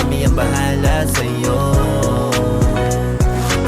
kami ang bahala sa'yo.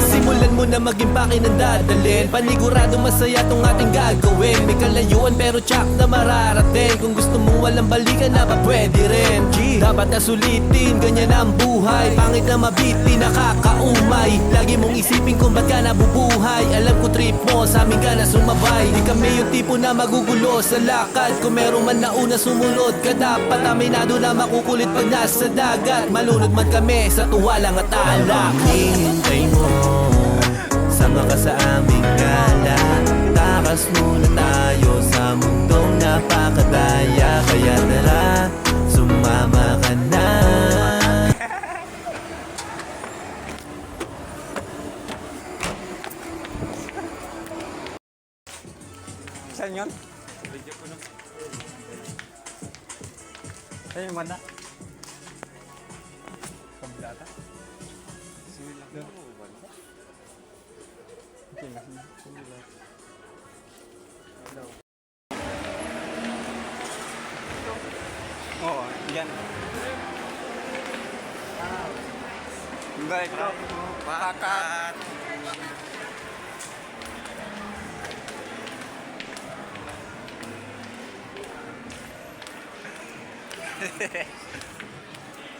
Simulan mo na maging pakin ang dadalhin, panigurado masaya tong ating gagawin. May kalayuan pero tsak na mararating. Kung gusto mo walang balikan na pa pwede rin. Dapat na sulitin, ganyan ang buhay. Pangit na mabiti, nakakaumay. Lagi mong isipin kung ba't ka nabubuhay. Alam ko trip mo, sa amin ka na sumabay. Di kami yung tipo na magugulo sa lakad. Kung merong man nauna sumunod ka, dapat aminado na makukulit pag nasa dagat. Malunod man kami sa tuwalang at alak. Hihintay mo, sama ka sa aming gala. Takas muna tayo sa mundong napakadaya. Kaya tara, sumama ka na. Saan yun? Saan yung banda? Pambilata? Oo, yan. Enggak, ito. Pakat.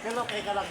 Kalau kayak kalang